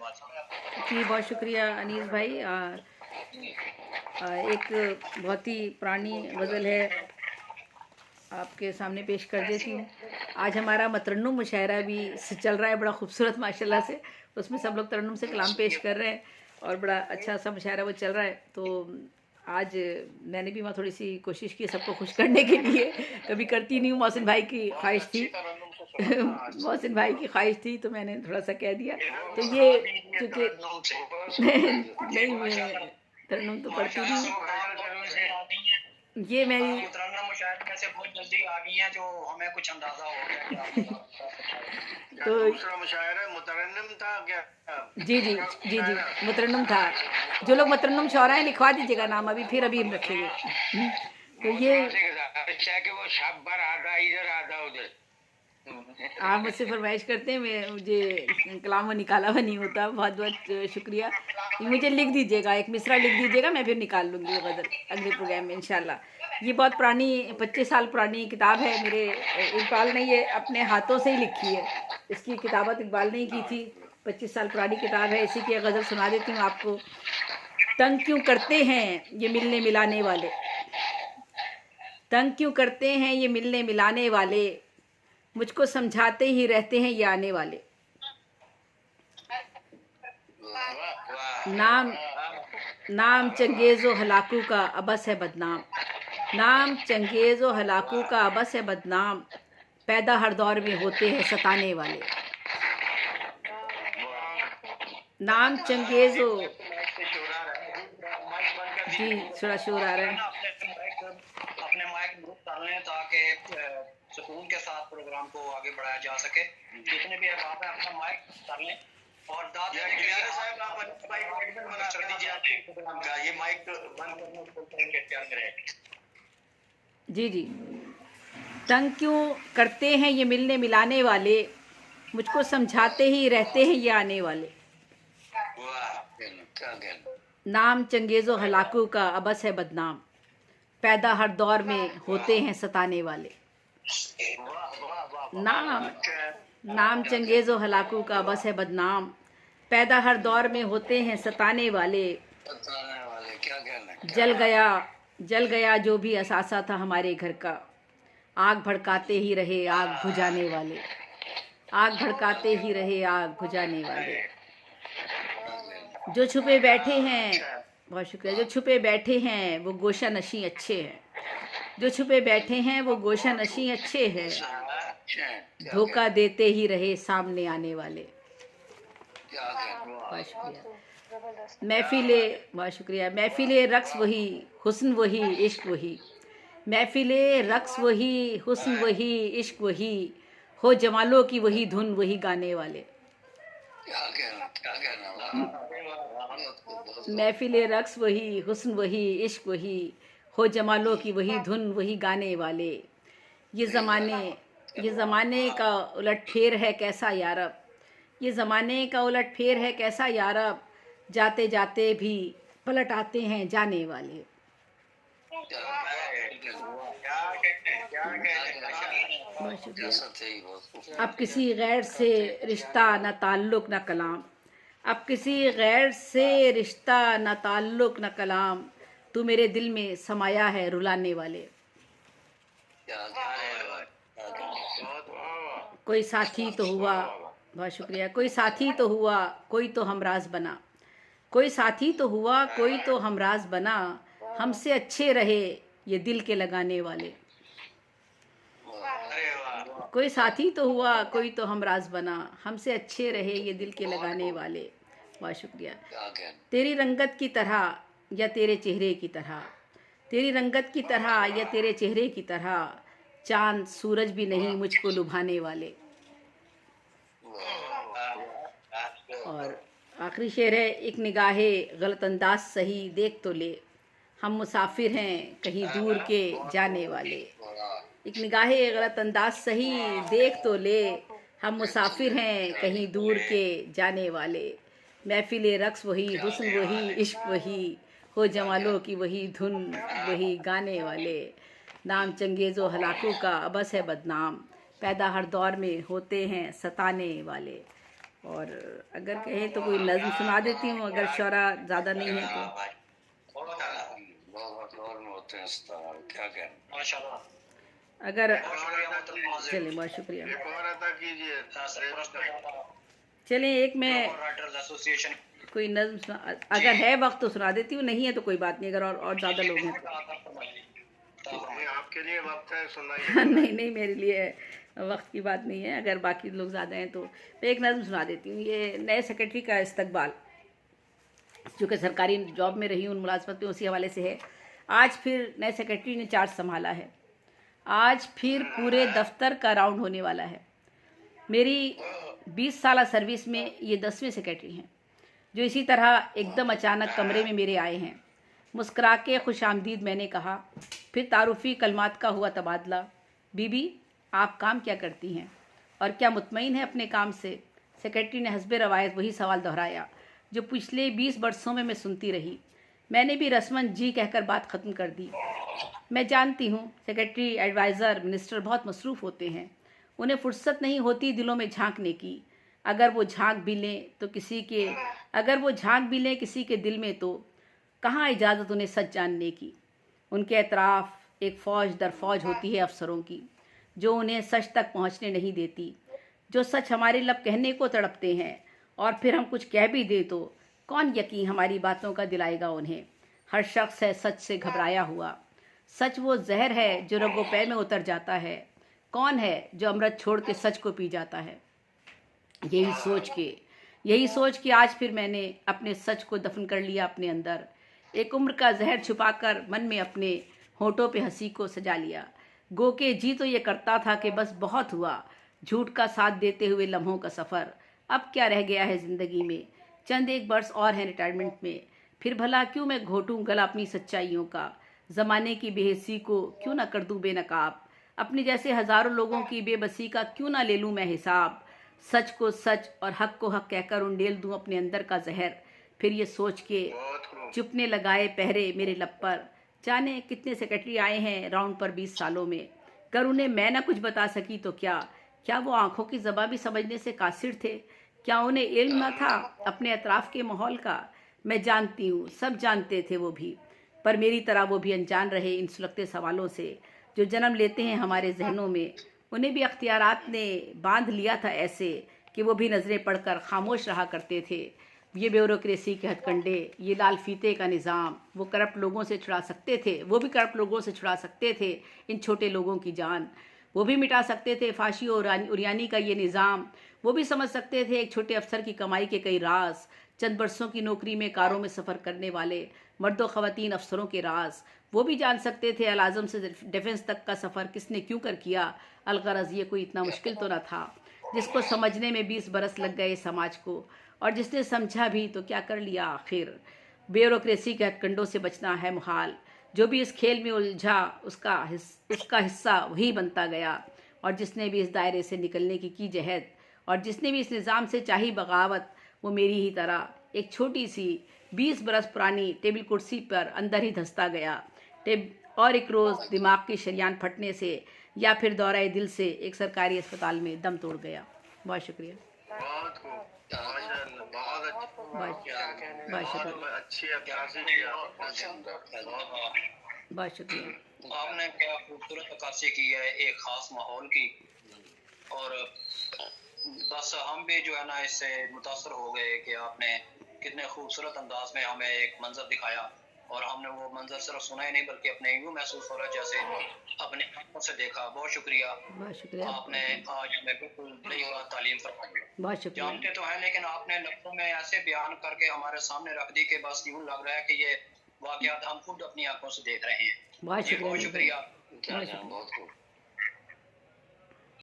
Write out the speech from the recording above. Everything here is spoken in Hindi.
जी बहुत शुक्रिया अनीस भाई। एक बहुत ही पुरानी गज़ल है, आपके सामने पेश कर देती हूँ। आज हमारा मतरन्नुम मुशायरा भी चल रहा है, बड़ा खूबसूरत माशाल्लाह से। उसमें सब लोग तरन्नुम से कलाम पेश कर रहे हैं और बड़ा अच्छा सा मुशायरा वो चल रहा है। तो आज मैंने भी वहाँ थोड़ी सी कोशिश की सबको खुश करने के लिए, कभी करती नहीं हूँ, मोहसिन भाई की ख्वाहिश थी मोहसिन भाई की ख्वाहिश थी तो मैंने थोड़ा सा कह दिया। तो ये क्योंकि नहीं, मैं तरन्नुम तो पढ़ती नहीं हूँ, ये मेरी मुतरन्नम मुशायरे में से बहुत जल्दी आ गई हैं जो हमें कुछ अंदाजा हो गया कि तो दूसरा मुशायरा मुतरन्नम था क्या? जी जी जी जी मुतरन्नुम था। जो लोग मुतरन्नुम शौरा हैं लिखवा दीजिएगा नाम, अभी हम रखेंगे। तो ये कि वो शब भर आधा इधर आधा उधर। आप मुझसे फरमाइश करते हैं, मैं मुझे कलाम वो निकाला हुआ नहीं होता। बहुत बहुत शुक्रिया। मुझे लिख दीजिएगा, एक मिसरा लिख दीजिएगा, मैं फिर निकाल लूँगी वो गज़ल अगले प्रोग्राम में इंशाल्लाह। ये बहुत पुरानी 25 साल पुरानी किताब है मेरे। इकबाल ने ये अपने हाथों से ही लिखी है, इसकी किताबत इकबाल ने ही की थी। 25 साल पुरानी किताब है, इसी की गज़ल सुना देती हूँ आपको। तंग क्यों करते हैं ये मिलने मिलाने वाले, तंग क्यों करते हैं ये मिलने मिलाने वाले, मुझको समझाते ही रहते हैं ये आने वाले। नाम नाम चंगेज़ो हलाकू का अबस है बदनाम, नाम चंगेज़ो हलाकू का अबस है बदनाम, पैदा हर दौर में होते हैं सताने वाले। नाम चंगेज़ो जी थोड़ा शोर आ रहा है। अपने माइक ग्रुप कर लें ताकि सुकून के साथ प्रोग्राम को आगे बढ़ाया जा सके। जितने भी अहबाब हैं अपना माइक कर लें और साहब आप माइक बंद कर दीजिए, ये माइक बंद करने जी जी। तंग क्यों करते हैं ये मिलने मिलाने वाले, मुझको समझाते ही रहते हैं ये आने वाले। नाम चंगेज़ो हलाकू का अबस है बदनाम, पैदा हर दौर में होते हैं सताने वाले। नाम चंगेज़ो हलाकू का अबस है बदनाम, पैदा हर दौर में होते हैं सताने वाले। जल गया जो भी असासा था हमारे घर का, आग भड़काते ही रहे आग बुझाने वाले, आग भड़काते ही रहे आग बुझाने वाले। जो छुपे बैठे हैं, बहुत शुक्रिया, जो छुपे बैठे हैं वो गोशा नशी अच्छे हैं, जो छुपे बैठे हैं वो गोशा नशी अच्छे हैं, धोखा देते ही रहे सामने आने वाले। बहुत शुक्रिया। बहुत शुक्रिया। महफिले रक्स वही, हुस्न वही, इश्क वही, महफिले रक्स वही, हुस्न वही, इश्क वही, हो जमालों की वही धुन वही गाने वाले। महफिले रक्स वही, हुस्न वही, इश्क वही, हो जमालों की वही धुन वही गाने वाले। ये ज़माने का उलट फेर है कैसा यारब, ये ज़माने का उलट फेर है कैसा यारब, जाते जाते भी पलट आते हैं जाने वाले। बहुत शुक्रिया। अब किसी गैर से रिश्ता न ताल्लुक़ न कलाम, अब किसी गैर से रिश्ता न ताल्लुक़ न कलाम, तू मेरे दिल में समाया है रुलाने वाले। कोई साथी तो हुआ, बहुत शुक्रिया, कोई साथी तो हुआ कोई तो हमराज बना, कोई साथी तो हुआ कोई तो हमराज बना, हमसे अच्छे रहे ये दिल के लगाने वाले। कोई साथी तो हुआ कोई तो हमराज बना, हमसे अच्छे रहे ये दिल के लगाने वाले। बहुत शुक्रिया। तेरी रंगत की तरह या तेरे चेहरे की तरह, तेरी रंगत की तरह या तेरे चेहरे की तरह, चांद सूरज भी नहीं मुझको लुभाने वाले। और आखिरी शेर है, एक निगाहे गलत अंदाज सही देख तो ले, हम मुसाफिर हैं कहीं दूर के जाने वाले। एक निगाहे गलत अंदाज सही देख तो ले, हम मुसाफिर हैं कहीं दूर के जाने वाले। महफिले रक्स वही, हुस्न वही, इश्क वही, हो जमालों की वही धुन वही गाने वाले। नाम चंगेज़ो हलाकू का अबस है बदनाम, पैदा हर दौर में होते हैं सताने वाले। और अगर कहें तो कोई नज़्म सुना देती हूँ, अगर शौरा ज़्यादा नहीं है तो। अगर चलिए, बहुत शुक्रिया। चलिए, एक मैं कोई नज़्म अगर है वक्त तो सुना देती हूँ, नहीं है तो कोई बात नहीं, अगर और ज़्यादा लोग हैं तो। आपके लिए वक्त है, सुनाइए। नहीं नहीं, मेरे लिए वक्त की बात नहीं है, अगर बाकी लोग ज़्यादा हैं तो मैं एक नज़्म सुना देती हूँ। ये नए सेक्रेटरी का इस्तकबाल, चूँकि सरकारी जॉब में रही हूँ, उन मुलाजमत में उसी हवाले से है। आज फिर नए सेक्रेटरी ने चार्ज संभाला है, आज फिर पूरे दफ्तर का राउंड होने वाला है। मेरी 20 साल सर्विस में ये 10वें सेक्रेटरी हैं जो इसी तरह एकदम अचानक कमरे में मेरे आए हैं। मुस्करा के खुशामदीद मैंने कहा, फिर तारुफ़ी कलमात का हुआ तबादला। बीबी, आप काम क्या करती हैं और क्या मुतमईन है अपने काम से? सेक्रेटरी ने हस्बे रवायत वही सवाल दोहराया जो पिछले 20 बरसों में मैं सुनती रही। मैंने भी रस्मन जी कहकर बात ख़त्म कर दी। मैं जानती हूँ सेक्रेटरी, एडवाइज़र, मिनिस्टर बहुत मसरूफ़ होते हैं, उन्हें फुर्सत नहीं होती दिलों में झांकने की। अगर वो झांक भी लें किसी के दिल में तो कहाँ इजाज़त उन्हें सच जानने की। उनके एतराफ़ एक फ़ौज दर फ़ौज होती है अफसरों की जो उन्हें सच तक पहुँचने नहीं देती, जो सच हमारे लब कहने को तड़पते हैं और फिर हम कुछ कह भी दे तो कौन यकीन हमारी बातों का दिलाएगा उन्हें। हर शख्स है सच से घबराया हुआ, सच वो जहर है जो रगो पैर में उतर जाता है। कौन है जो अमृत छोड़ के सच को पी जाता है? यही सोच के आज फिर मैंने अपने सच को दफन कर लिया अपने अंदर। एक उम्र का जहर छुपाकर मन में अपने होठों पे हंसी को सजा लिया। गो के जी तो ये करता था कि बस बहुत हुआ झूठ का साथ देते हुए लम्हों का सफ़र। अब क्या रह गया है ज़िंदगी में, चंद एक बरस और हैं रिटायरमेंट में। फिर भला क्यों मैं घोटूं गला अपनी सच्चाइयों का, ज़माने की बेहिस्सी को क्यों ना कर दूं बेनकाब, अपने जैसे हज़ारों लोगों की बेबसी का क्यों ना ले लूं मैं हिसाब। सच को सच और हक को हक कहकर उंडेल दूं अपने अंदर का जहर। फिर ये सोच के चुपने लगाए पहरे मेरे लब पर। जाने कितने सेक्रेटरी आए हैं राउंड पर 20 सालों में, कर उन्हें मैं ना कुछ बता सकी तो क्या वो आंखों की ज़बां भी समझने से कासिर थे? क्या उन्हें इल्म न था अपने अतराफ़ के माहौल का? मैं जानती हूँ सब जानते थे वो भी, पर मेरी तरह वो भी अनजान रहे इन सुलगते सवालों से जो जन्म लेते हैं हमारे जहनों में। उन्हें भी अख्तियारात ने बांध लिया था ऐसे कि वो भी नज़रें पढ़कर खामोश रहा करते थे। ये ब्यूरोक्रेसी के हथकंडे, ये लाल फीते का निज़ाम, वो भी करप्ट लोगों से छुड़ा सकते थे इन छोटे लोगों की जान। वो भी मिटा सकते थे फाशी और उरियानी का ये निज़ाम। वो भी समझ सकते थे एक छोटे अफसर की कमाई के कई राज, चंद बरसों की नौकरी में कारों में सफ़र करने वाले मर्दों ख़वातीन अफसरों के राज। वो भी जान सकते थे अल-आज़म से डिफेंस तक का सफ़र किसने क्यों कर किया। अलगरज़ ये कोई इतना मुश्किल तो न था जिसको समझने में 20 बरस लग गए समाज को, और जिसने समझा भी तो क्या कर लिया आखिर। ब्यूरोक्रेसी के हथकंडों से बचना है मुहाल, जो भी इस खेल में उलझा उसका हिस्सा वही बनता गया। और जिसने भी इस दायरे से निकलने की जहद, और जिसने भी इस निज़ाम से चाही बगावत, वो मेरी ही तरह एक छोटी सी 20 बरस पुरानी टेबल कुर्सी पर अंदर ही धंसता गया। और एक रोज़ दिमाग की शरियान फटने से या फिर दौरा दिल से एक सरकारी अस्पताल में दम तोड़ गया। बहुत शुक्रिया। बहुत शुक्रिया। आपने क्या खूबसूरत अक्कासी की है एक ख़ास माहौल की, और बस हम भी जो है ना इससे मुतासर हो गए कि आपने कितने खूबसूरत अंदाज में हमें एक मंजर दिखाया, और हमने वो मंजर सिर्फ सुना ही नहीं बल्कि अपने यूँ महसूस हो रहा है जैसे अपने आंखों से देखा। बहुत शुक्रिया। आपने आज हमें बिल्कुल नई बात तालीम फरमाई। बहुत शुक्रिया। जानते तो हैं लेकिन आपने लफ्ज़ों में ऐसे बयान करके हमारे सामने रख दी कि बस यूँ लग रहा है कि ये वाक़यात हम खुद अपनी आंखों से देख रहे हैं। बहुत शुक्रिया। बहुत शुक्रिया।